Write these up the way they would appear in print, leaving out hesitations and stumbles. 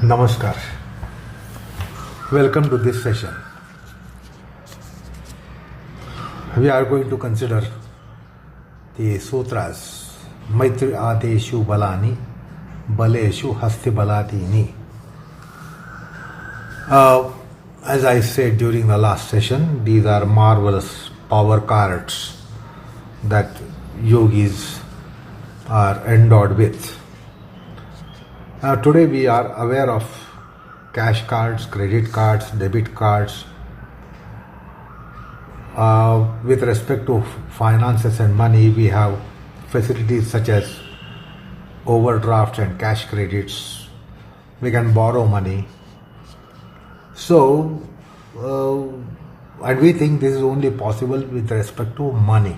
Namaskar. Welcome to this session. We are going to consider the sutras Maitri, adeshu, balani, baleshu, hasti balatini. As I said during the last session, these are marvelous power cards that yogis are endowed with. Today we are aware of cash cards, credit cards, debit cards. With respect to finances and money, we have facilities such as overdrafts and cash credits. We can borrow money. So, and we think this is only possible with respect to money.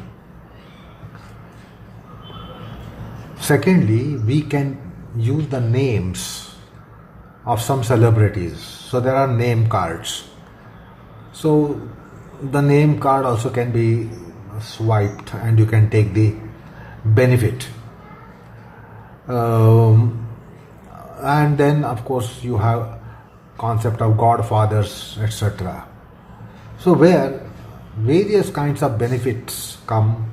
Secondly, we can use the names of some celebrities. So there are name cards. So the name card also can be swiped and you can take the benefit. And then of course you have concept of Godfathers, etc. So where various kinds of benefits come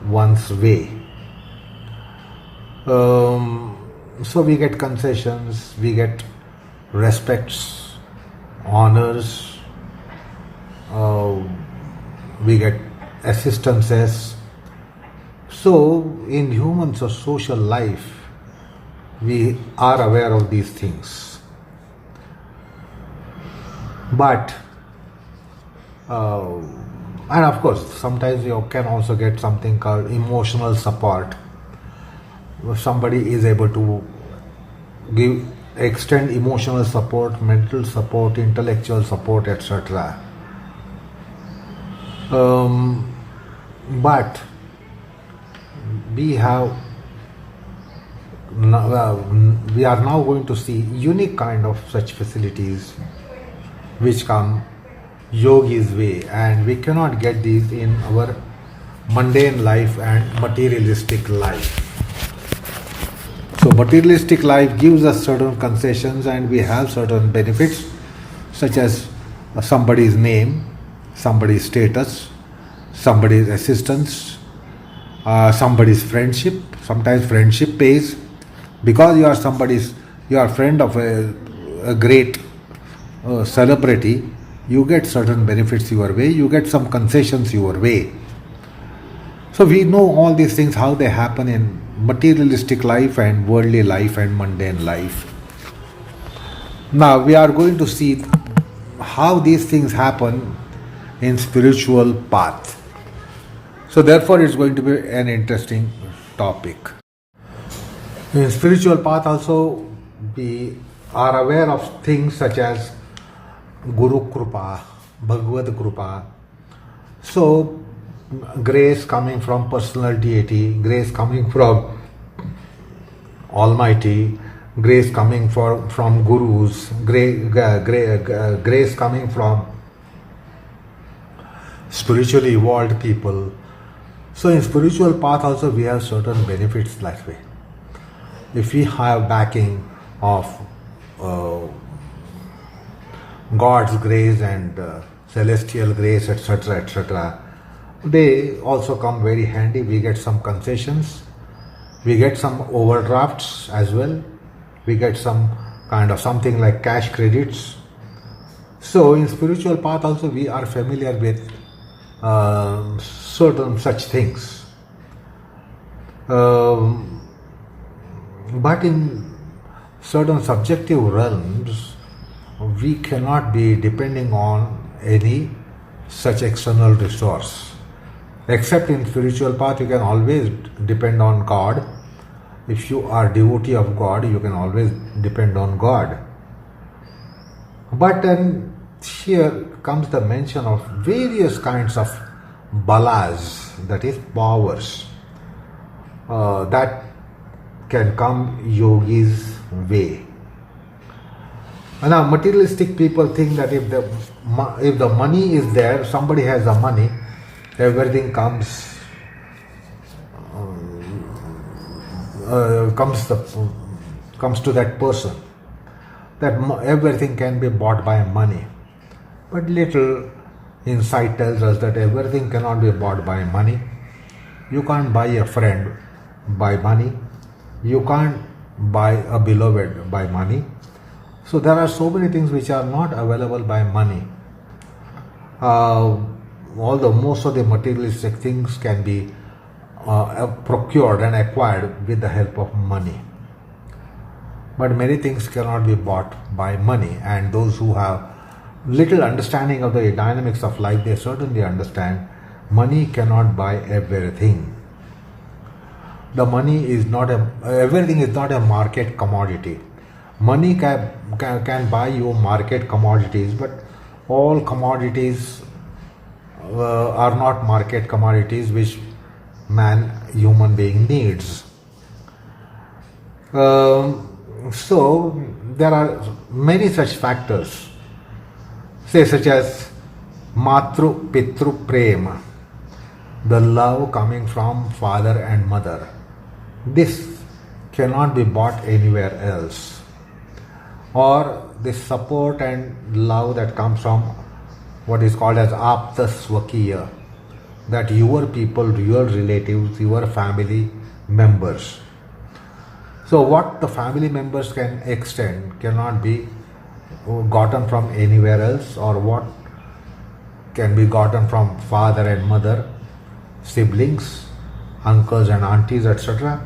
one's way. So we get concessions, we get respects, honors, we get assistances. So in human social life, we are aware of these things. But, and of course, sometimes you can also get something called emotional support. Somebody is able to extend emotional support, mental support, intellectual support, etc. But we are now going to see unique kind of such facilities which come yogi's way, and we cannot get these in our mundane life and materialistic life. So materialistic life gives us certain concessions and we have certain benefits such as somebody's name, somebody's status, somebody's assistance, somebody's friendship. Sometimes friendship pays because you are friend of a great celebrity. You get certain benefits your way, you get some concessions your way. So we know all these things, how they happen in materialistic life and worldly life and mundane life. Now we are going to see how these things happen in spiritual path. So therefore it's going to be an interesting topic. In spiritual path also we are aware of things such as Gurukrupa, Bhagwadkrupa. So grace coming from personal deity, grace coming from Almighty, grace coming from gurus, grace coming from spiritually evolved people. So in spiritual path also we have certain benefits that way. If we have backing of God's grace and celestial grace, etc., etc., they also come very handy. We get some concessions, we get some overdrafts as well, we get some kind of something like cash credits. So in spiritual path also we are familiar with certain such things. But in certain subjective realms we cannot be depending on any such external resource. Except in spiritual path, you can always depend on God. If you are devotee of God, you can always depend on God. But then here comes the mention of various kinds of balas, that is powers, that can come yogi's way. Now materialistic people think that if the money is there, somebody has the money, everything comes to that person. that everything can be bought by money. But little insight tells us that everything cannot be bought by money. You can't buy a friend by money. You can't buy a beloved by money. So there are so many things which are not available by money. Although most of the materialistic things can be procured and acquired with the help of money. But many things cannot be bought by money, and those who have little understanding of the dynamics of life, they certainly understand money cannot buy everything. The money is not everything is not a market commodity. Money can buy you market commodities, but all commodities are not market commodities which human being needs. So there are many such factors, say such as Matru, pitru, Prem, the love coming from father and mother. This cannot be bought anywhere else. Or the support and love that comes from what is called as apta swakiya, that your people, your relatives, your family members. So what the family members can extend cannot be gotten from anywhere else, or what can be gotten from father and mother, siblings, uncles and aunties, etc.,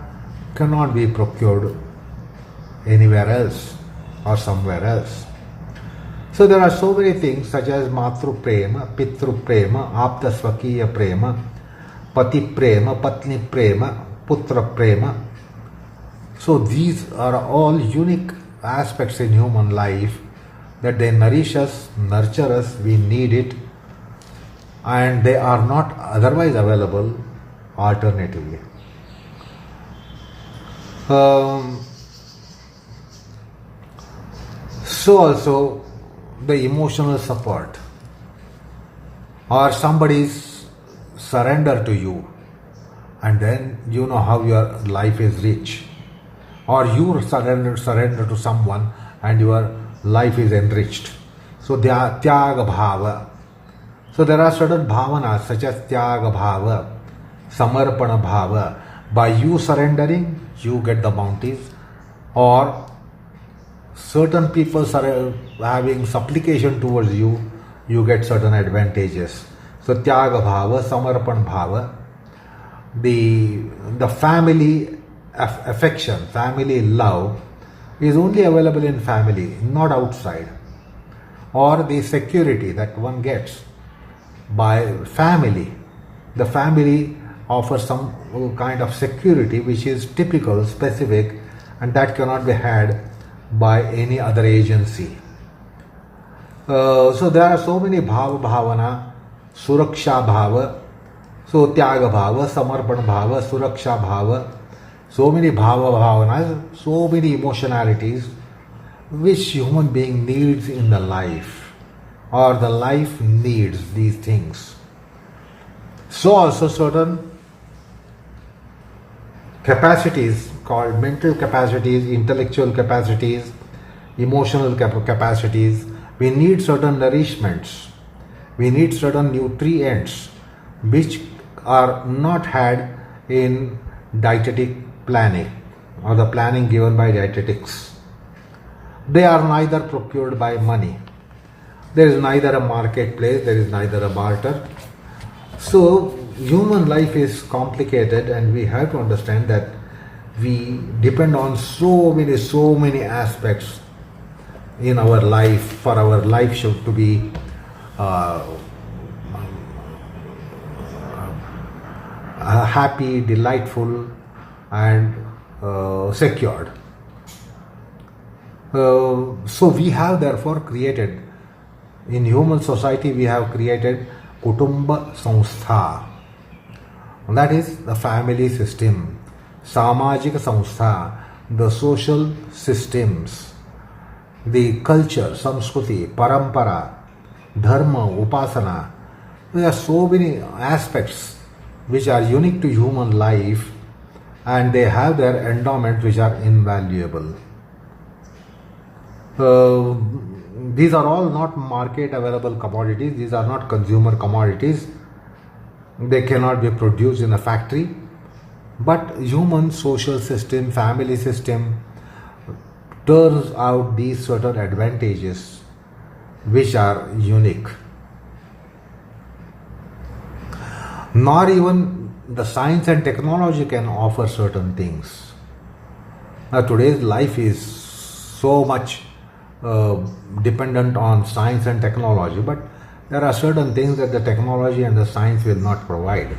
cannot be procured anywhere else or somewhere else. So there are so many things such as Matru Prema, Pitru Prema, Apta Swakiya Prema, Pati Prema, Patni Prema, Putra Prema. So these are all unique aspects in human life that they nourish us, nurture us, we need it, and they are not otherwise available alternatively. So also the emotional support, or somebody's surrender to you, and then you know how your life is rich, or you surrender to someone and your life is enriched. So they are tyaga bhava. So there are certain bhavanas such as tyaga bhava, samarpana bhava. By you surrendering, you get the bounties, or certain people having supplication towards you, you get certain advantages. So tyaga bhava, samarpan bhava, the family affection, family love is only available in family, not outside. Or the security that one gets by family. The family offers some kind of security which is typical, specific, and that cannot be had by any other agency. So there are so many bhava, bhavana, suraksha bhava, so tyaga bhava, samarpan bhava, suraksha bhava, so many bhava, bhavanas, so many emotionalities which human being needs in the life, or the life needs these things. So also certain capacities called mental capacities, intellectual capacities, emotional capacities, we need certain nourishments, we need certain nutrients which are not had in dietetic planning or the planning given by dietetics. They are neither procured by money. There is neither a marketplace, there is neither a barter. So human life is complicated, and we have to understand that we depend on so many aspects in our life for our life should to be happy, delightful, and secured. So we have therefore created, in human society we have created Kutumba Samstha, that is the family system, Samajika Samstha, the social systems, the culture, samskruti, parampara, dharma, upasana. There are so many aspects which are unique to human life, and they have their endowments which are invaluable. Uh, these are all not market available commodities, these are not consumer commodities, they cannot be produced in a factory. But human social system, family system turns out these certain advantages which are unique. Nor even the science and technology can offer certain things. Now, today's life is so much dependent on science and technology, but there are certain things that the technology and the science will not provide.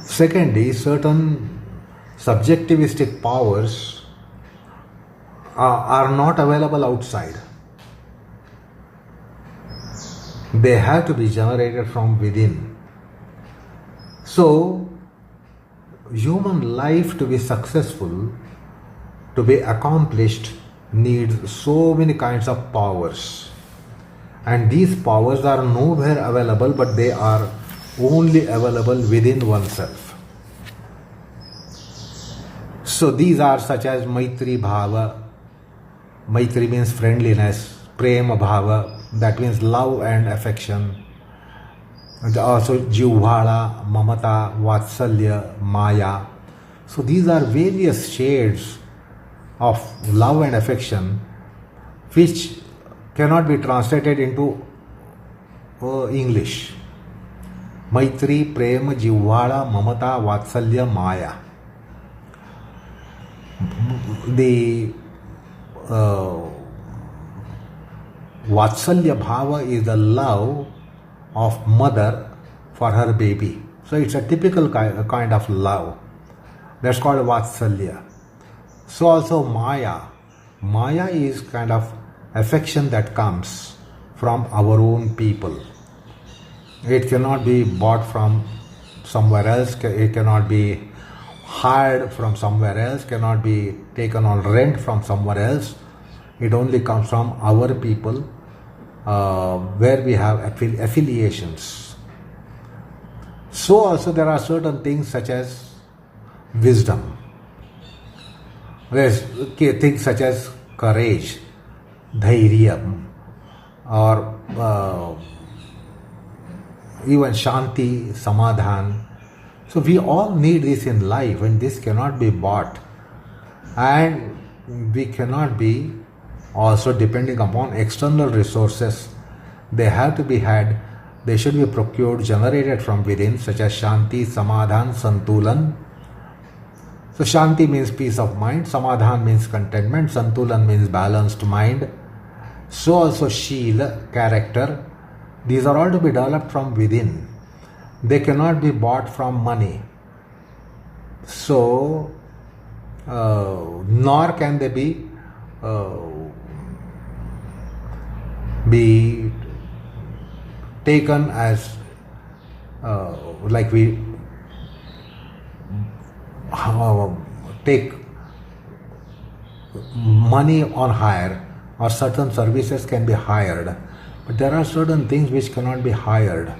Secondly, certain subjectivistic powers are not available outside. They have to be generated from within. So, human life to be successful, to be accomplished, needs so many kinds of powers. And these powers are nowhere available, but they are only available within oneself. So these are such as Maitri Bhava. Maitri means friendliness. Prem Bhava, that means love and affection. And also Jivhala, Mamata, Vatsalya, Maya. So these are various shades of love and affection which cannot be translated into English. Maitri, Prem, Jivhala, Mamata, Vatsalya, Maya. The Vatsalya Bhava is the love of mother for her baby. So it's a typical kind of love. That's called Vatsalya. So also Maya. Maya is kind of affection that comes from our own people. It cannot be bought from somewhere else. It cannot be hired from somewhere else. Cannot be taken on rent from somewhere else. It only comes from our people, where we have affiliations. So also there are certain things such as wisdom. There's things such as courage, dhairyam, or even shanti, samadhan. So we all need this in life, and this cannot be bought. And we cannot be also depending upon external resources. They have to be had, they should be procured, generated from within, such as shanti, samadhan, santulan. So shanti means peace of mind, samadhan means contentment, santulan means balanced mind. So also shila, character. These are all to be developed from within. They cannot be bought from money. So, nor can they be taken as like we take money on hire, or certain services can be hired, but there are certain things which cannot be hired,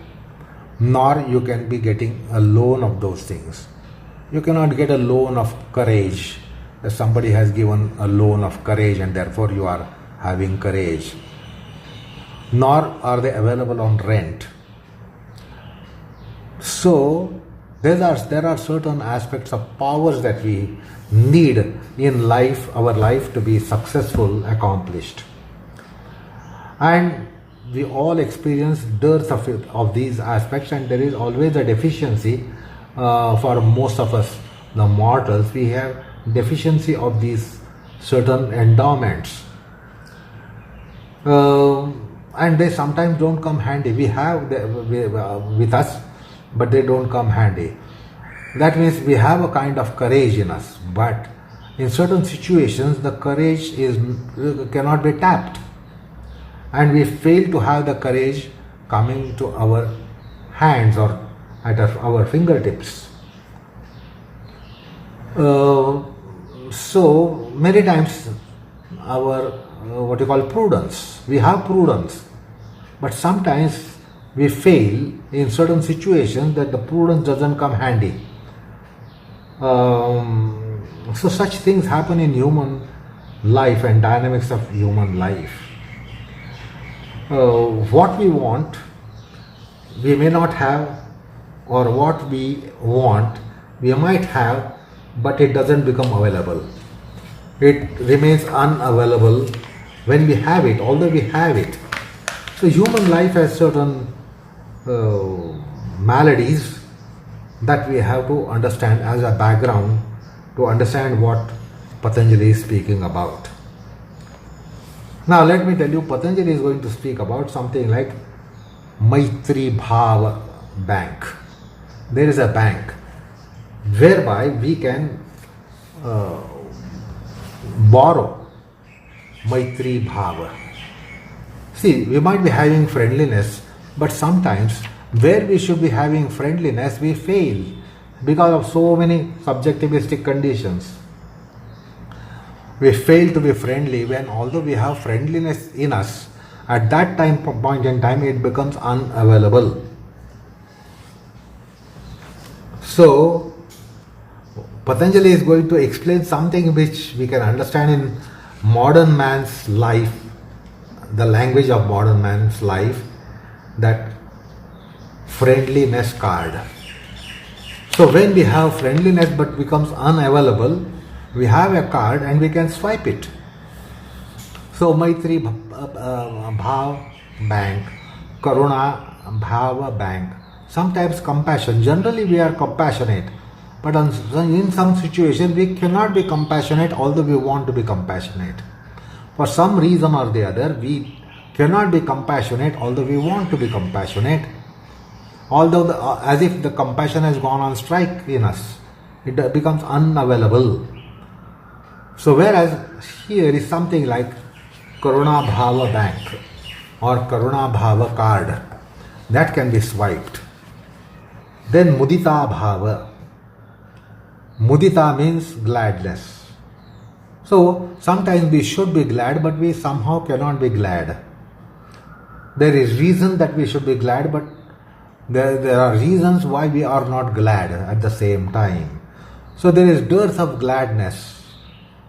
nor you can be getting a loan of those things. You cannot get a loan of courage. Somebody has given a loan of courage and therefore you are having courage. Nor are they available on rent. So there are certain aspects of powers that we need in life, our life to be successful, accomplished. And we all experience dearth of these aspects, and there is always a deficiency for most of us, the mortals. We have deficiency of these certain endowments. And they sometimes don't come handy. We have with us, but they don't come handy. That means we have a kind of courage in us, but in certain situations the courage cannot be tapped, and we fail to have the courage coming to our hands or at our fingertips. So many times our what you call prudence, we have prudence, but sometimes we fail in certain situations that the prudence doesn't come handy. So such things happen in human life and dynamics of human life. What we want, we may not have, or what we want, we might have, but it doesn't become available. It remains unavailable when we have it, although we have it. So human life has certain maladies that we have to understand as a background to understand what Patanjali is speaking about. Now let me tell you, Patanjali is going to speak about something like Maitri Bhava bank. There is a bank whereby we can borrow Maitri Bhava. See, we might be having friendliness, but sometimes where we should be having friendliness, we fail because of so many subjectivistic conditions. We fail to be friendly when, although we have friendliness in us, at that point in time it becomes unavailable. So Patanjali is going to explain something which we can understand in modern man's life, the language of modern man's life, that friendliness card. So when we have friendliness but becomes unavailable, we have a card and we can swipe it. So Maitri Bhava bank, Karuna Bhava bank, sometimes compassion. Generally we are compassionate, but in some situation we cannot be compassionate although we want to be compassionate. For some reason or the other, we cannot be compassionate although we want to be compassionate. Although as if the compassion has gone on strike in us, it becomes unavailable. So whereas here is something like Karuna Bhava bank or Karuna Bhava card that can be swiped. Then Mudita Bhava. Mudita means gladness. So sometimes we should be glad, but we somehow cannot be glad. There is reason that we should be glad, but there are reasons why we are not glad at the same time. So there is dearth of gladness,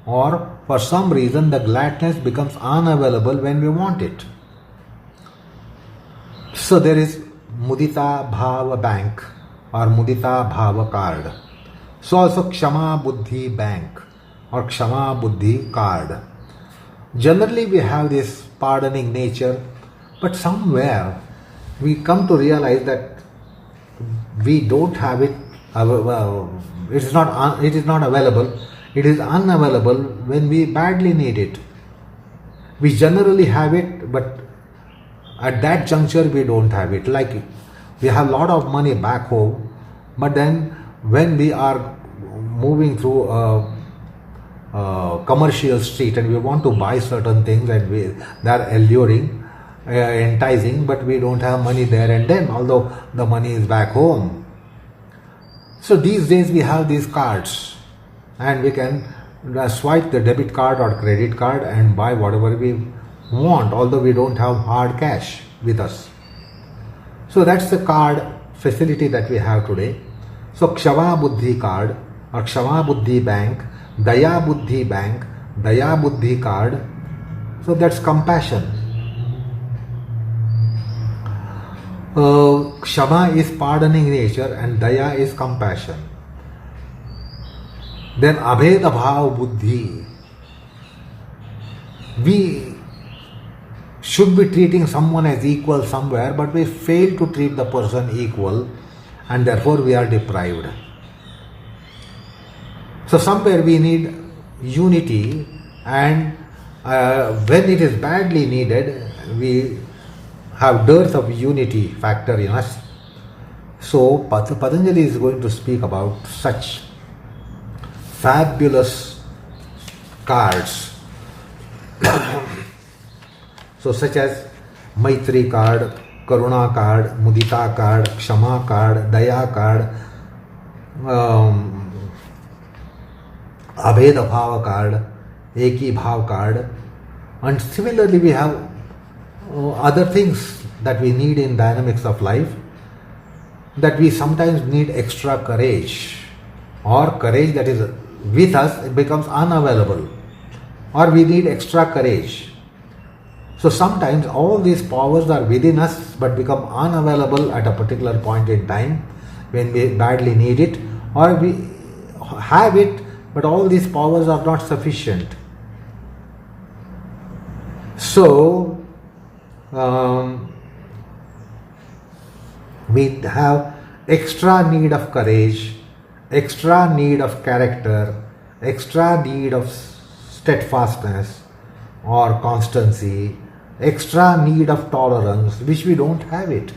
or for some reason the gladness becomes unavailable when we want it. So there is Mudita Bhava bank or Mudita Bhava card. So also Kshama Buddhi bank or Kshama Buddhi card. Generally we have this pardoning nature, but somewhere we come to realize that we don't have it. It is not available. It is unavailable when we badly need it. We generally have it, but at that juncture we don't have it. Like we have a lot of money back home, but then when we are moving through a commercial street and we want to buy certain things and they are alluring, enticing, but we don't have money there and then, although the money is back home. So these days we have these cards and we can swipe the debit card or credit card and buy whatever we want, although we don't have hard cash with us. So that's the card facility that we have today. So Kshama Buddhi card or Kshama Buddhi bank, Daya Buddhi bank, Daya Buddhi card. So that's compassion. Kshama is pardoning nature and Daya is compassion. Then Abheda Bhav Buddhi. We should be treating someone as equal somewhere, but we fail to treat the person equal and therefore we are deprived. So somewhere we need unity, and when it is badly needed, we have dearth of unity factor in us. So Patanjali is going to speak about such fabulous cards. So such as Maitri card, Karuna card, Mudita card, Kshama card, Daya card, Abheda Bhava card, Eki Bhav card, and similarly we have other things that we need in dynamics of life, that we sometimes need extra courage, or courage that is with us, it becomes unavailable, or we need extra courage. So sometimes all these powers are within us but become unavailable at a particular point in time when we badly need it, or we have it but all these powers are not sufficient. So we have extra need of courage, extra need of character, extra need of steadfastness or constancy, extra need of tolerance, which we don't have it.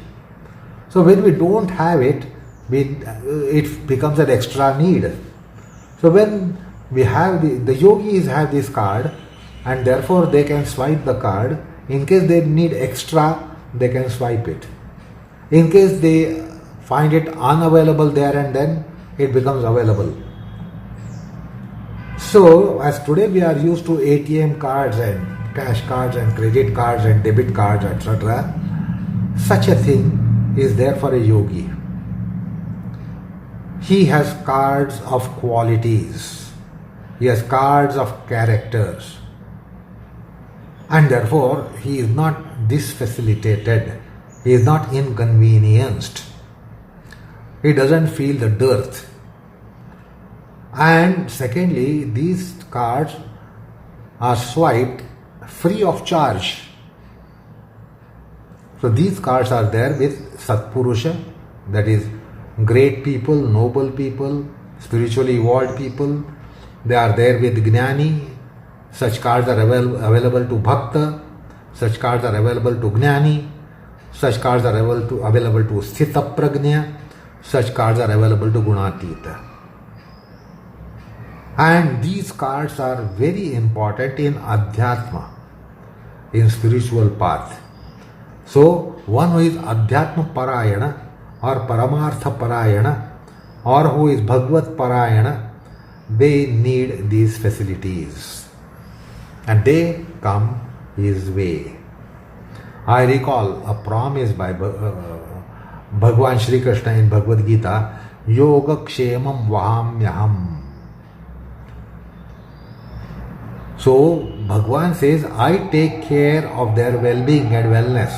So when we don't have it, it becomes an extra need. So when we have the yogis have this card, and therefore they can swipe the card. In case they need extra, they can swipe it. In case they find it unavailable there and then, it becomes available. So as today we are used to ATM cards and cash cards and credit cards and debit cards, etc., such a thing is there for a yogi. He has cards of qualities. He has cards of characters. And therefore, he is not disfacilitated. He is not inconvenienced. He doesn't feel the dearth. And secondly, these cards are swiped free of charge. So these cards are there with Satpurusha, that is great people, noble people, spiritually evolved people. They are there with Gnani. Such cards are available to Bhakta. Such cards are available to Gnani. Such cards are available to Sthita Prajna. Such cards are available to Gunatita. And these cards are very important in Adhyatma, in spiritual path. So one who is Adhyatma Parayana or Paramartha Parayana or who is Bhagavad Parayana, they need these facilities. And they come his way. I recall a promise by Bhagwan Shri Krishna in Bhagavad Gita, Yoga Kshemam Vahamyaham. So Bhagwan says, I take care of their well-being and wellness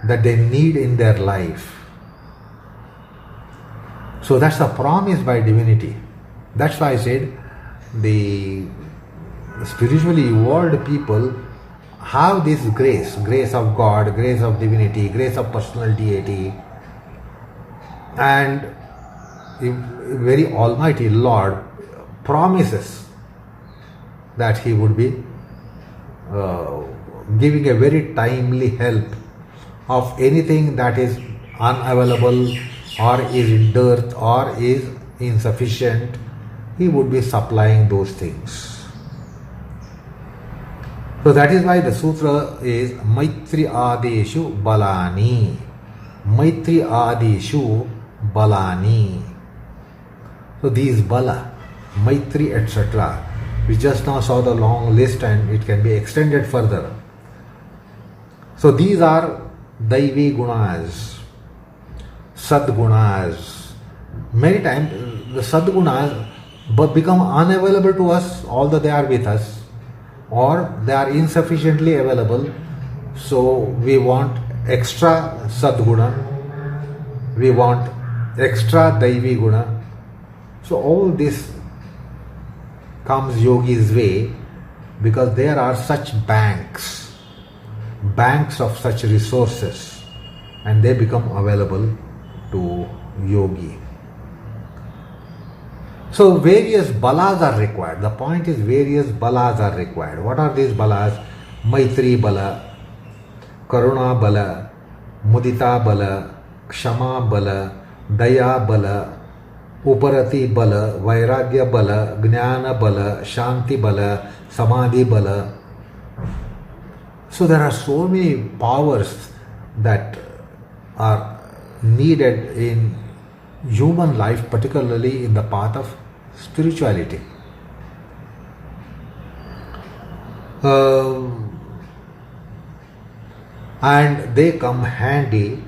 that they need in their life. So that's a promise by divinity. That's why I said the spiritually evolved people have this grace of God, grace of divinity, grace of personal deity, and very Almighty Lord promises that He would be giving a very timely help of anything that is unavailable or is in dearth or is insufficient. He would be supplying those things. So that is why the sutra is Maitri adeshu balani. Maitri adeshu balani. So these bala, Maitri, etc. We just now saw the long list and it can be extended further. So these are Daivi gunas, Sadgunas. Many times the Sadgunas become unavailable to us, although they are with us, or they are insufficiently available. So we want extra Sadguna, we want extra Daivi Guna. So all this comes yogi's way because there are such banks of such resources, and they become available to yogi. So various balas are required. The point is various balas are required. What are these balas? Maitri bala, Karuna bala, Mudita bala, Kshama bala, Daya bala, Uparati bala, Vairagya bala, Jnana bala, Shanti bala, Samadhi bala. So there are so many powers that are needed in human life, particularly in the path of spirituality. And they come handy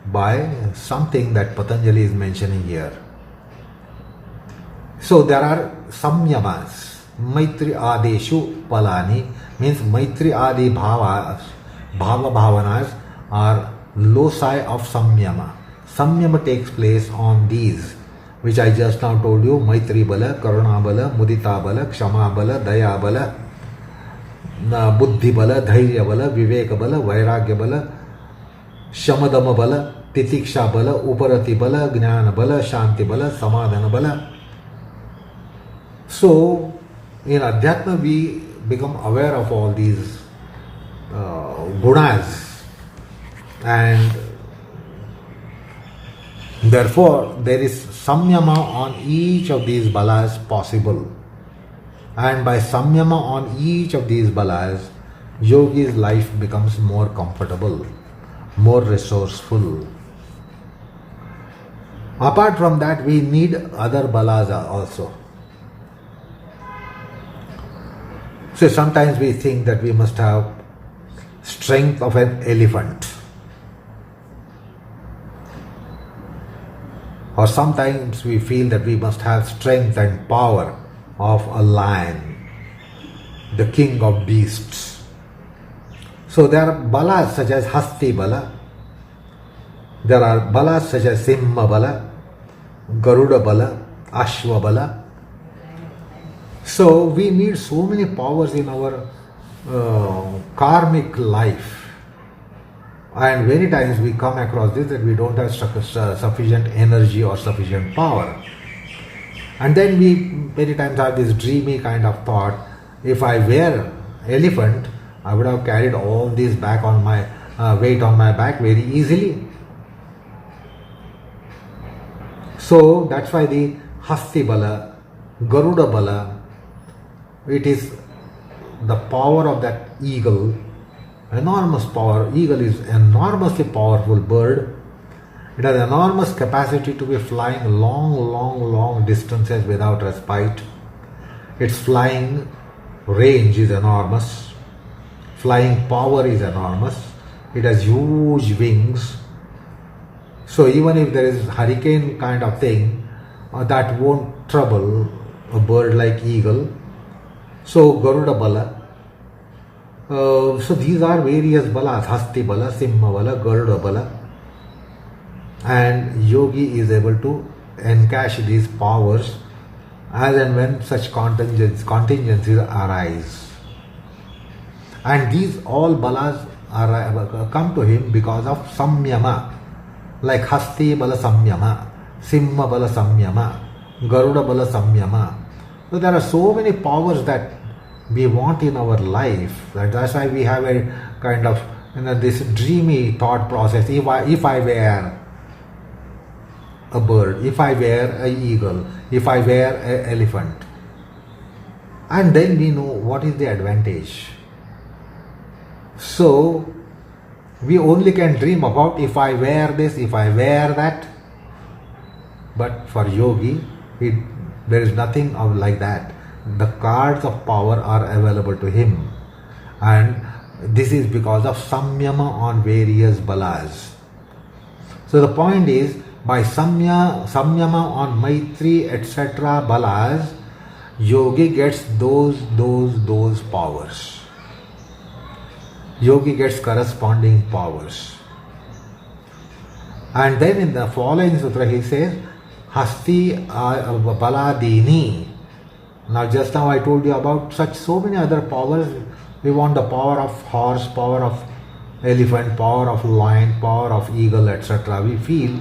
by something that Patanjali is mentioning here. So there are samyamas. Maitri adeshu balani means Maitri adi bhavas, bhava bhavanas are loci of samyama. Samyama takes place on these, which I just now told you: Maitri bala, karuna bala, mudita bala, kshama bala, daya bala, buddhi bala, dhairya bala, viveka bala, vairagya bala, shamadama bala, titiksha bala, uparati bala, jnana bala, shanti bala, samadhana bala. So, in Adhyatma we become aware of all these gunas, and therefore there is samyama on each of these balas possible. And by samyama on each of these balas, yogi's life becomes more comfortable, more resourceful. Apart from that, we need other balas also. So sometimes we think that we must have strength of an elephant, or sometimes we feel that we must have strength and power of a lion, the king of beasts. So there are balas such as Hasti bala, there are balas such as Simha bala, Garuda bala, Ashwa bala. So we need so many powers in our karmic life, and many times we come across this that we don't have sufficient energy or sufficient power. And then we many times have this dreamy kind of thought: if I were elephant, I would have carried all this back on my weight on my back very easily. So that's why the Hasti bala, Garuda bala, it is the power of that eagle, enormous power. Eagle is enormously powerful bird. It has enormous capacity to be flying long distances without respite. Its flying range is enormous. Flying power is enormous. It has huge wings. So even if there is hurricane kind of thing, that won't trouble a bird like eagle. So Garuda bala. So these are various balas: Hasti bala, Simha bala, Garuda bala. And yogi is able to encash these powers as and when such contingencies arise. And these all balas come to him because of samyama, like Hasti bala samyama, Simha bala samyama, Garuda bala samyama. So there are so many powers that we want in our life. That's why we have a kind of this dreamy thought process. If I were a bird, if I were an eagle, if I were an elephant, and then we know what is the advantage. So we only can dream about if I were this, if I were that. But for yogi, there is nothing like that. The cards of power are available to him, and this is because of samyama on various balas. So the point is, by samyama on Maitri etc. balas, yogi gets those powers. Yogi gets corresponding powers. And then in the following sutra he says, Hasti baladini. Now just now I told you about so many other powers. We want the power of horse, power of elephant, power of lion, power of eagle, etc. We feel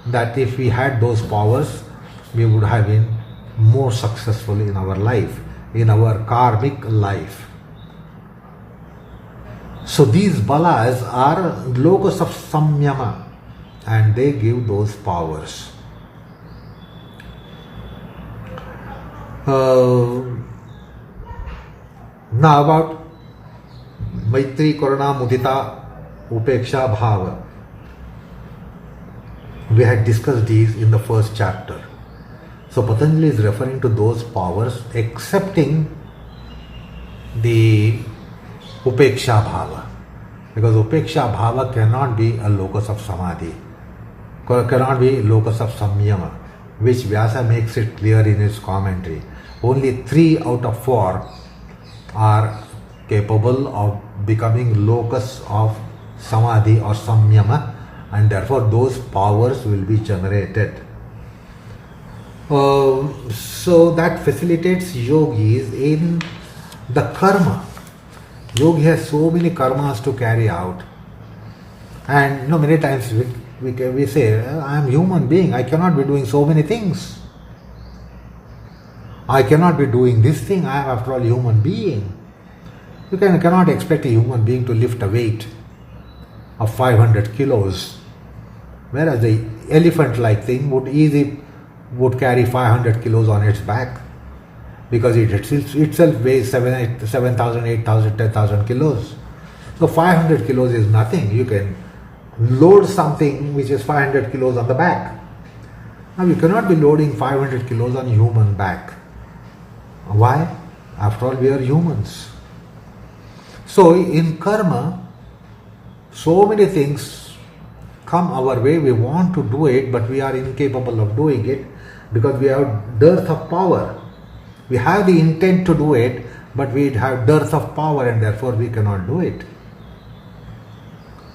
that if we had those powers, we would have been more successful in our life, in our karmic life. So these balas are locus of samyama, and they give those powers. Now about Maitri, Karuna, Mudita, Upeksha, Bhava. We had discussed these in the first chapter. So Patanjali is referring to those powers excepting the Upeksha Bhava. Because Upeksha Bhava cannot be a locus of Samadhi, cannot be locus of Samyama. which Vyasa makes it clear in his commentary. Only 3 out of 4 are capable of becoming locus of samadhi or samyama, and therefore those powers will be generated. So that facilitates yogis in the karma. Yogi has so many karmas to carry out, and many times we say, I am human being, I cannot be doing so many things. I cannot be doing this thing, I am after all human being. You cannot expect a human being to lift a weight of 500 kilos, whereas the elephant-like thing would carry 500 kilos on its back, because it itself weighs 7,000, 8,000, 10,000 kilos. So 500 kilos is nothing. You can load something which is 500 kilos on the back. Now you cannot be loading 500 kilos on human back. Why? After all, we are humans. So in karma, so many things come our way. We want to do it, but we are incapable of doing it because we have dearth of power. We have the intent to do it, but we have dearth of power, and therefore we cannot do it.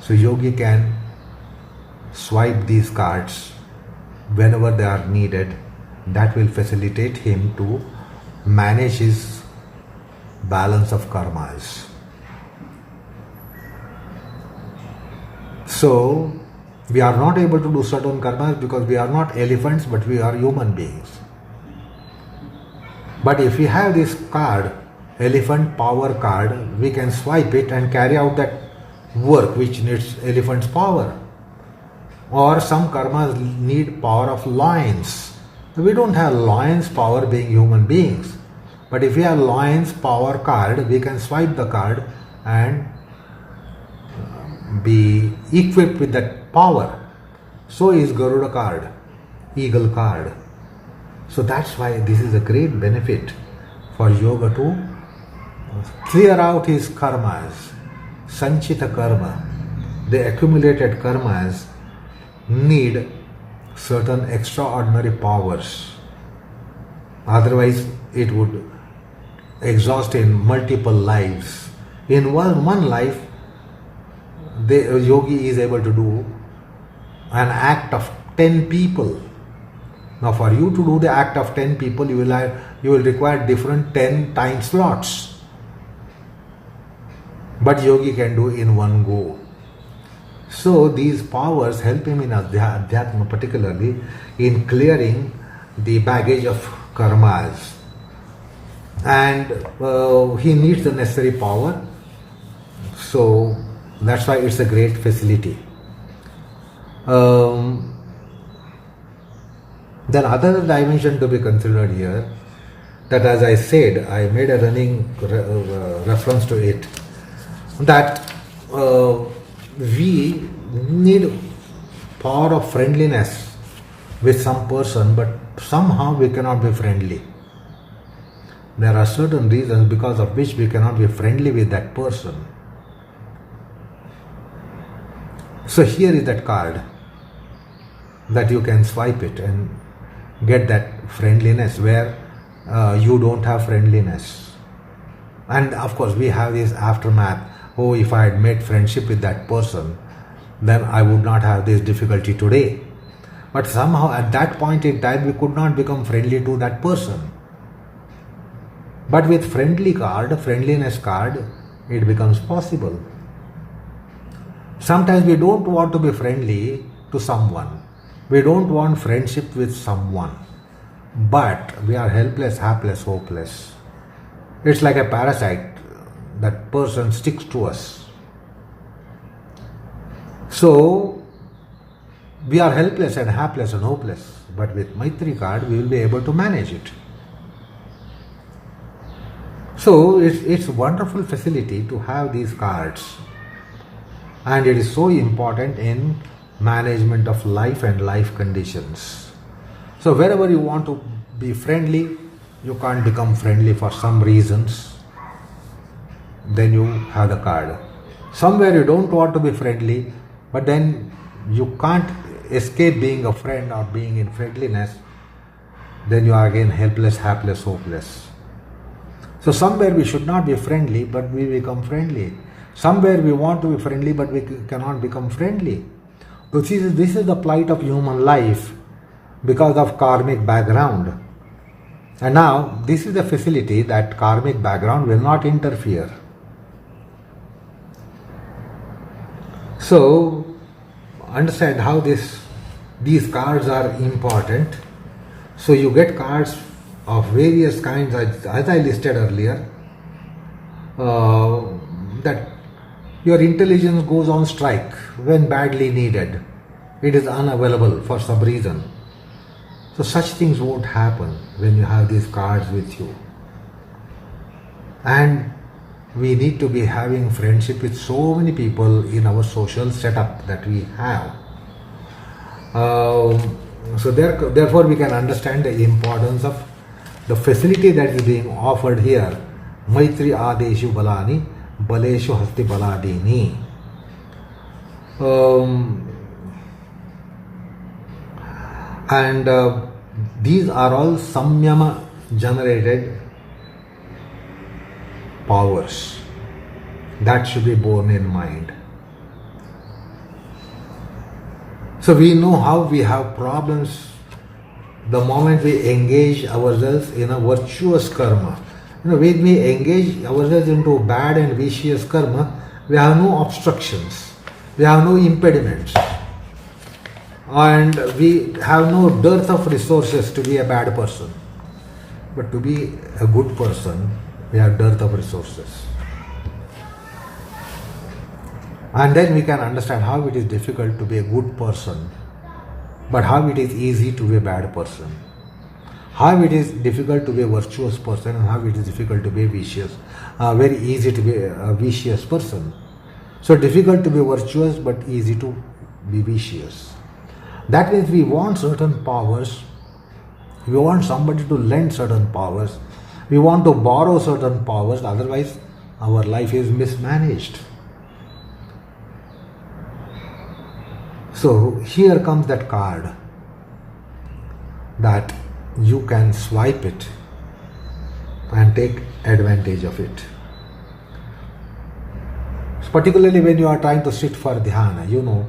So yogi can swipe these cards whenever they are needed. That will facilitate him to manage his balance of karmas. So we are not able to do certain karmas because we are not elephants, but we are human beings. But if we have this card, elephant power card, we can swipe it and carry out that work which needs elephant's power. Or some karmas need power of lions. We don't have lions power being human beings. But if we have lions power card, we can swipe the card and be equipped with that power. So is Garuda card, eagle card. So that's why this is a great benefit for yoga to clear out his karmas, sanchita karma. The accumulated karmas need certain extraordinary powers. Otherwise it would exhaust in multiple lives. In one life, the yogi is able to do an act of 10 people. Now for you to do the act of 10 people, you will require different 10 time slots. But yogi can do in one go. So these powers help him in Adhyatma, particularly in clearing the baggage of karmas. And he needs the necessary power. So that's why it's a great facility. Then other dimension to be considered here, that as I said, I made a running reference to it, that we need power of friendliness with some person, but somehow we cannot be friendly. There are certain reasons because of which we cannot be friendly with that person. So here is that card that you can swipe it and get that friendliness where you don't have friendliness. And of course we have this aftermath. Oh, if I had made friendship with that person, then I would not have this difficulty today. But somehow at that point in time we could not become friendly to that person. But with friendliness card, it becomes possible. Sometimes we don't want to be friendly to someone. We don't want friendship with someone. But we are helpless, hapless, hopeless. It's like a parasite. That person sticks to us. So we are helpless and hapless and hopeless. But with Maitri card, we will be able to manage it. So it's a wonderful facility to have these cards. And it is so important in management of life and life conditions. So wherever you want to be friendly, you can't become friendly for some reasons, then you have the card. Somewhere you don't want to be friendly, but then you can't escape being a friend or being in friendliness, then you are again helpless, hapless, hopeless. So somewhere we should not be friendly, but we become friendly. Somewhere we want to be friendly, but we cannot become friendly. So this is the plight of human life because of karmic background. And now this is the facility that karmic background will not interfere. So understand how these cards are important. So you get cards of various kinds, as I listed earlier, that your intelligence goes on strike when badly needed. It is unavailable for some reason. So such things won't happen when you have these cards with you. And we need to be having friendship with so many people in our social setup that we have. So therefore we can understand the importance of the facility that is being offered here. Maitri adeshu balani, baleshu hasti baladini. And these are all samyama generated powers. That should be borne in mind. So we know how we have problems the moment we engage ourselves in a virtuous karma. When we engage ourselves into bad and vicious karma, we have no obstructions, we have no impediments, and we have no dearth of resources to be a bad person. But to be a good person, we have dearth of resources. And then we can understand how it is difficult to be a good person, but how it is easy to be a bad person. How it is difficult to be a virtuous person and how it is difficult to be vicious. Very easy to be a vicious person. So difficult to be virtuous but easy to be vicious. That means we want certain powers. We want somebody to lend certain powers. We want to borrow certain powers, otherwise our life is mismanaged. So here comes that card that you can swipe it and take advantage of it. Particularly when you are trying to sit for dhyana, you know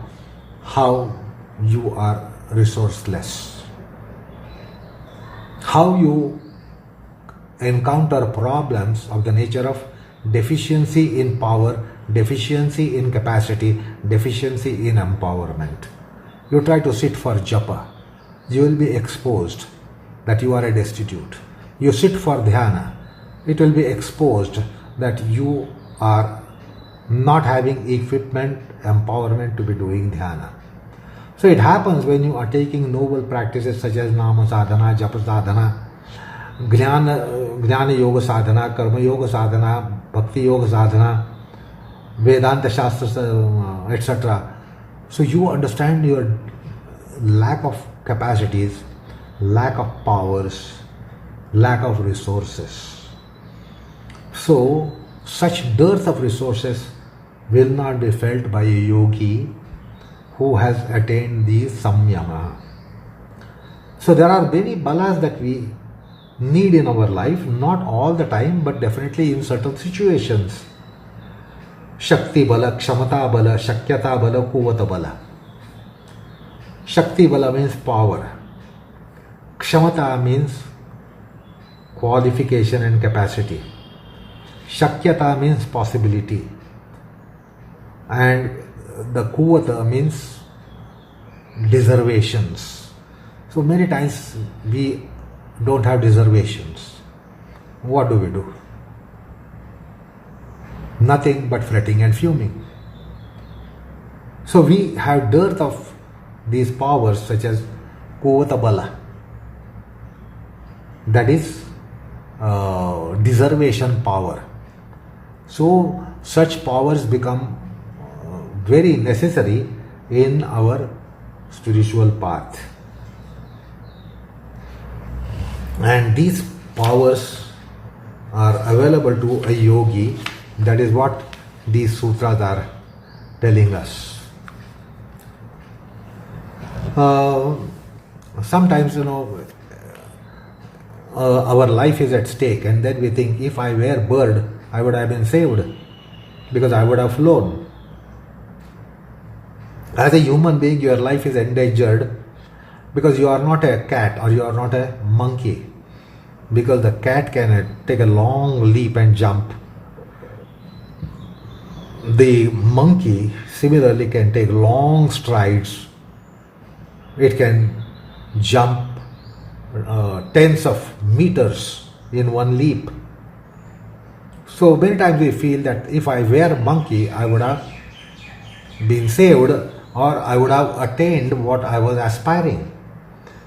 how you are resourceless, how you encounter problems of the nature of deficiency in power, deficiency in capacity, deficiency in empowerment. You try to sit for japa, you will be exposed that you are a destitute. You sit for dhyana, it will be exposed that you are not having equipment, empowerment to be doing dhyana. So it happens when you are taking noble practices such as nama sadhana, japa sadhana, Jnana yoga sadhana, karma yoga sadhana, bhakti yoga sadhana, Vedanta shastra, etc. So you understand your lack of capacities, lack of powers, lack of resources. So such dearth of resources will not be felt by a yogi who has attained the samyama. So there are many balas that we need in our life, not all the time, but definitely in certain situations. Shakti bala, kshamata bala, shakyata bala, kuvata bala. Shakti bala means power. Kshamata means qualification and capacity. Shakyata means possibility. And the kuvata means deservations. So many times we don't have deservations. What do? Nothing but fretting and fuming. So we have dearth of these powers such as kuvata bala, that is deservation power. So such powers become very necessary in our spiritual path. And these powers are available to a yogi. That is what these sutras are telling us. Sometimes, our life is at stake, and then we think, if I were bird, I would have been saved because I would have flown. As a human being, your life is endangered because you are not a cat or you are not a monkey, because the cat can take a long leap and jump. The monkey similarly can take long strides. It can jump tens of meters in one leap. So many times we feel that if I were a monkey, I would have been saved, or I would have attained what I was aspiring.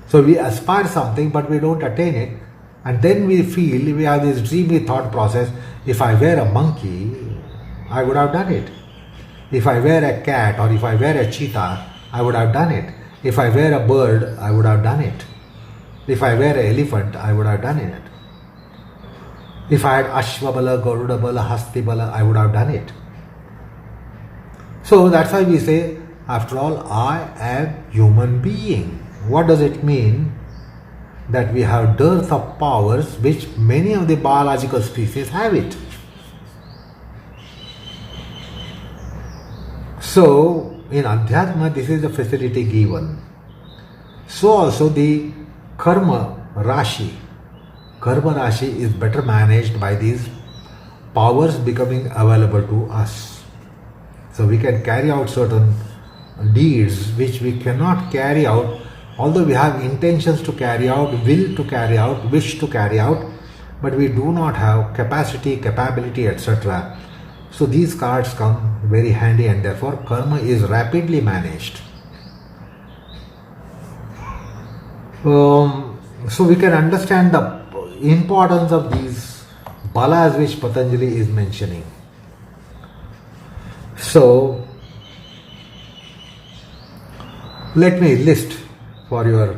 So we aspire something but we don't attain it, and then we feel, we have this dreamy thought process, if I were a monkey, I would have done it. If I were a cat or if I were a cheetah, I would have done it. If I were a bird, I would have done it. If I were an elephant, I would have done it. If I had Ashwabala, Garudabala, Hastibala, I would have done it. So that's why we say, after all, I am human being. What does it mean? That we have dearth of powers which many of the biological species have it. So in Adhyatma, this is the facility given. So also the karma rashi. Karma rashi is better managed by these powers becoming available to us. So we can carry out certain deeds which we cannot carry out, although we have intentions to carry out, will to carry out, wish to carry out, but we do not have capacity, capability, etc. So these cards come very handy, and therefore karma is rapidly managed. So we can understand the importance of these balas which Patanjali is mentioning. So let me list for your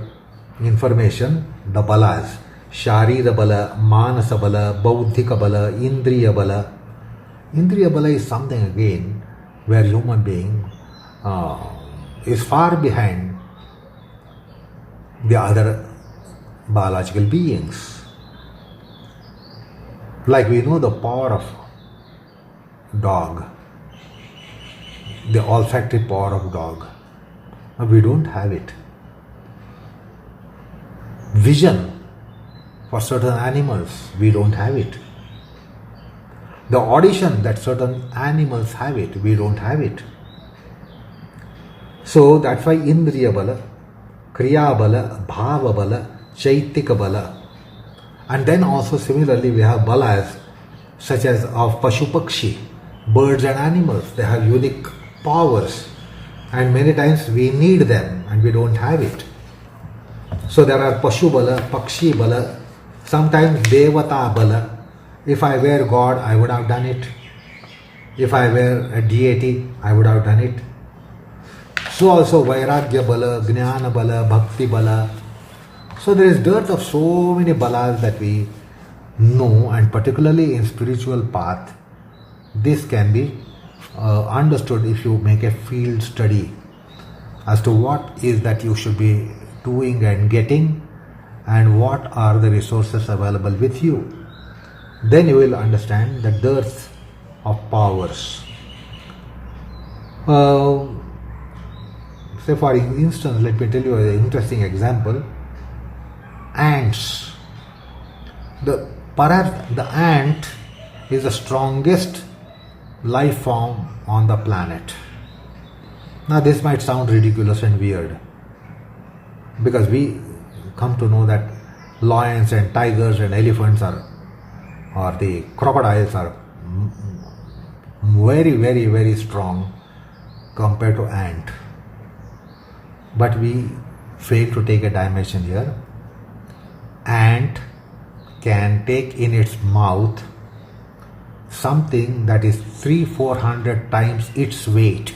information the balas. Sharira bala, manasa bala, bauddhika bala, indriya bala. Indriya bala is something again where human being is far behind the other biological beings. Like we know the power of dog, the olfactory power of dog. We don't have it. Vision for certain animals, we don't have it. The audition that certain animals have it, we don't have it. So that's why Indriya bala, Kriya bala, Bhava bala, Chaitika bala. And then also similarly we have balas such as of Pashu Pakshi, birds and animals. They have unique powers, and many times we need them and we don't have it. So there are Pashu bala, Pakshi bala, sometimes Devata bala. If I were God, I would have done it. If I were a deity, I would have done it. So also Vairagya bala, Jnana bala, Bhakti bala. So there is dearth of so many balas that we know, and particularly in spiritual path, this can be understood if you make a field study as to what is that you should be doing and getting, and what are the resources available with you. Then you will understand the dearth of powers. Say for instance, let me tell you an interesting example. Ants. Perhaps the ant is the strongest life form on the planet. Now this might sound ridiculous and weird, because we come to know that lions and tigers and elephants or the crocodiles are very, very, very strong compared to ant. But we fail to take a dimension here. Ant can take in its mouth something that is 300-400 times its weight,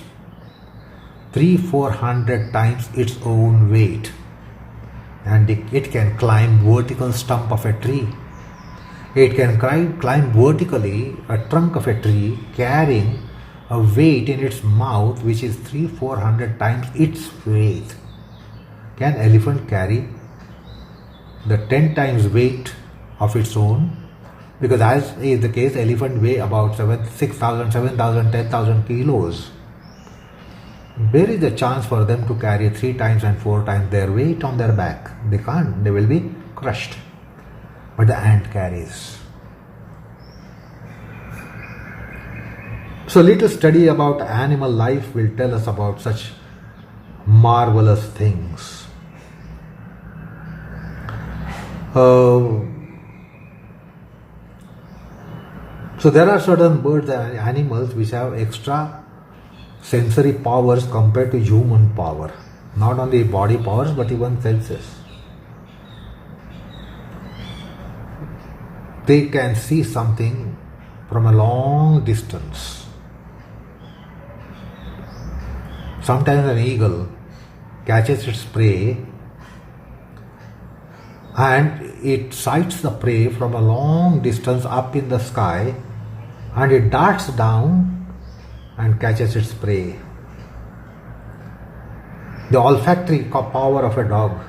300-400 times its own weight, and it can climb vertical stump of a tree. It can climb vertically a trunk of a tree, carrying a weight in its mouth which is 300-400 times its weight. Can elephant carry the 10 times weight of its own, because as is the case, elephant weigh about 6,000, 7,000, 10,000 kilos. There is a chance for them to carry 3 times and 4 times their weight on their back. They can't, they will be crushed. But the ant carries. So little study about animal life will tell us about such marvelous things. So there are certain birds and animals which have extra sensory powers compared to human power. Not only body powers but even senses. They can see something from a long distance. Sometimes an eagle catches its prey and it sights the prey from a long distance up in the sky, and it darts down and catches its prey. The olfactory power of a dog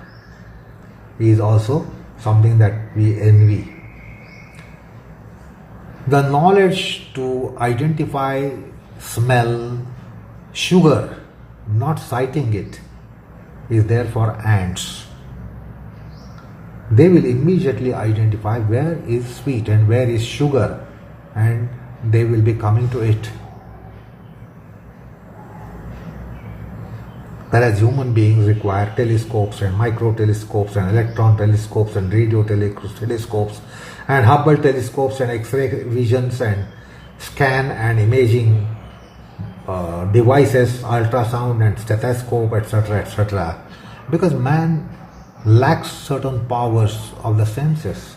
is also something that we envy. The knowledge to identify smell, sugar, not sighting it, is there for ants. They will immediately identify where is sweet and where is sugar, and they will be coming to it. Whereas human beings require telescopes and micro telescopes and electron telescopes and radio telescopes and Hubble telescopes and X-ray visions and scan and imaging devices, ultrasound and stethoscope, etc., etc. Because man lacks certain powers of the senses.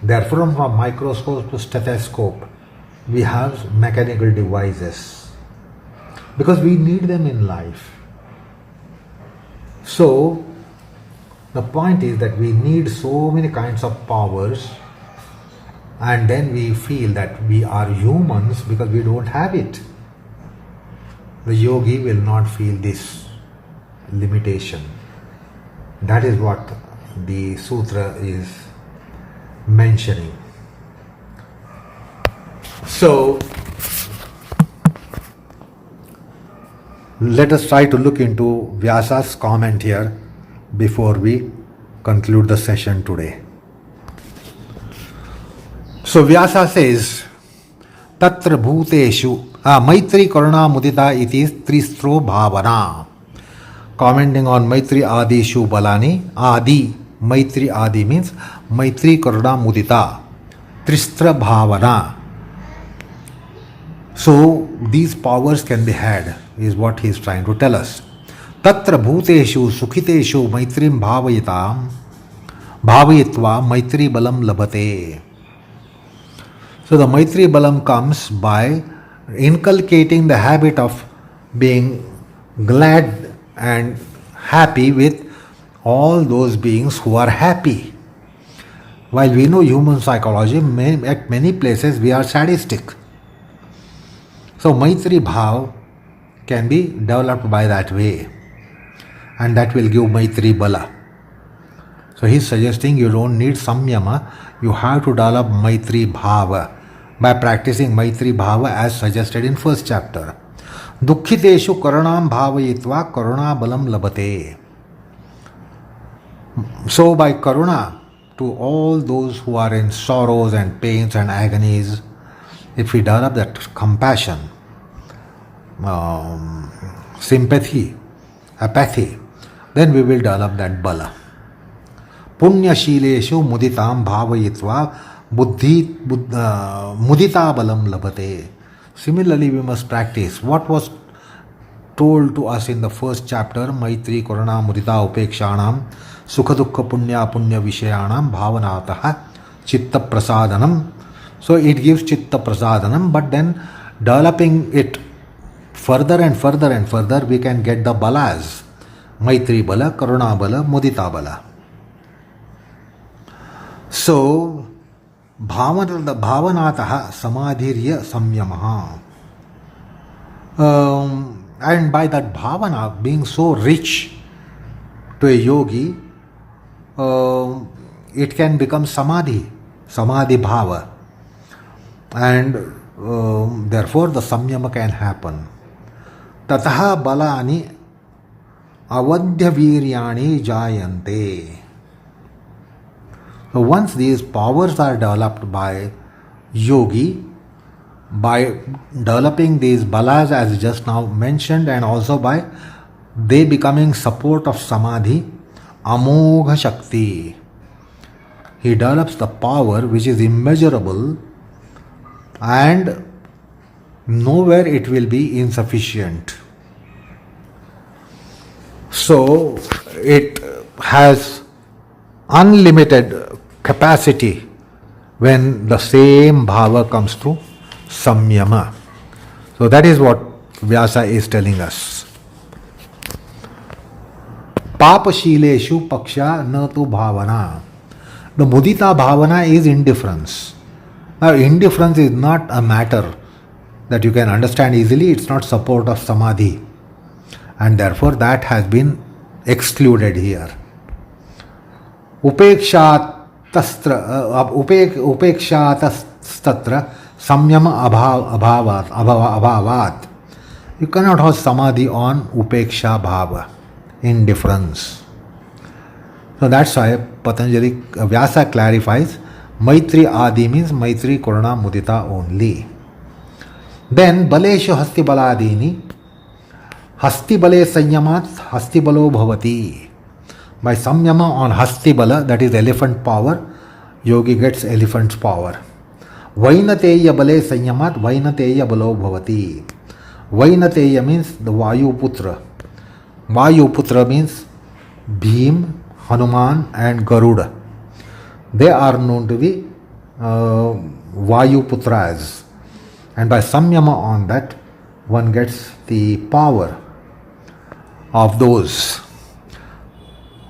Therefore, from microscope to stethoscope, we have mechanical devices because we need them in life. So, the point is that we need so many kinds of powers, and then we feel that we are humans because we don't have it. The yogi will not feel this limitation. That is what the sutra is mentioning. So, let us try to look into Vyasa's comment here before we conclude the session today. So Vyasa says, Tatra bhuteshu Maitri karuna mudita iti tristro bhavana. Commenting on Maitri adeshu balani, adi, Maitri adi means Maitri karuna mudita, tristra bhavana. So these powers can be had, is what he is trying to tell us. Tatra bhuteshu sukhiteshu maitrim bhavayitam bhavayitva maitri balam labate. So the maitri balam comes by inculcating the habit of being glad and happy with all those beings who are happy. While we know human psychology, at many places we are sadistic. So Maitri Bhav can be developed by that way, and that will give Maitri Bala. So he is suggesting you don't need Samyama, you have to develop Maitri Bhava by practicing Maitri Bhava as suggested in first chapter. Dukkhiteshu karanam bhavayitva karuna balam labate. So by karuna to all those who are in sorrows and pains and agonies, if we develop that compassion, sympathy, apathy, then we will develop that bala. Punya shileshu muditam bhavayitva mudita balam labate. Similarly, we must practice what was told to us in the first chapter, Maitri Karuna Mudita Upekshanam Sukha Dukkha Punya Punya Vishayanam Bhavanataha Chitta Prasadanam. So it gives Chitta Prasadanam, but then developing it further and further and further, we can get the balas. Maitri Bala, Karuna Bala, Mudita Bala. So, Bhavanataha Samadhirya Samyamaha. And by that bhavana being so rich to a yogi, it can become samadhi, samadhi bhava, and therefore the samyama can happen. Tataha balani avadhya viryani jayante. So once these powers are developed by yogi, by developing these balas as just now mentioned, and also by they becoming support of samadhi, amogha shakti, he develops the power which is immeasurable and nowhere it will be insufficient. So it has unlimited capacity when the same bhava comes to samyama. So that is what Vyasa is telling us. Papashileshu paksha na tu bhavana. The mudita bhavana is indifference. Now indifference is not a matter that you can understand easily. It's not support of samadhi, and therefore that has been excluded here. Upekshatastratra samyama abhavat. You cannot have samadhi on upeksha bhava, indifference. So that's why Patanjali Vyasa clarifies Maitri Adi means Maitri Karuna Mudita only. Then Baleshu Hasti Baladini, Hasti Bale Sanyamat Hasti Balo Bhavati. By Samyama on Hasti Bala, that is elephant power, yogi gets elephant's power. Vainateya Bale Sanyamat Vainateya Balo Bhavati. Vainateya means the Vayu Putra. Vayu Putra means Bhim, Hanuman and Garuda. They are known to be Vayu Putras. And by Samyama on that, one gets the power of those.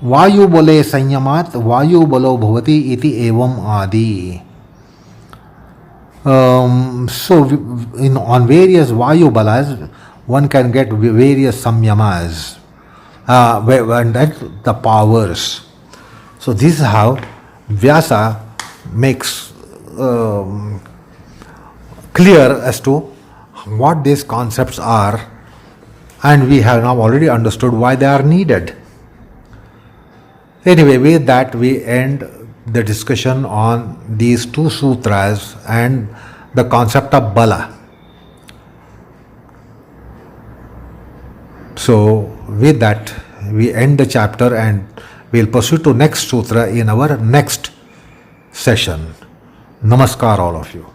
Vayu Bole Sanyamat Vayu Balo Bhavati iti evam adi. So on various Vayu Balas, one can get various Samyamas. And that the powers. So this is how Vyasa makes clear as to what these concepts are, and we have now already understood why they are needed. Anyway, with that we end the discussion on these two sutras and the concept of bala. So with that we end the chapter and we'll proceed to next sutra in our next session. Namaskar all of you.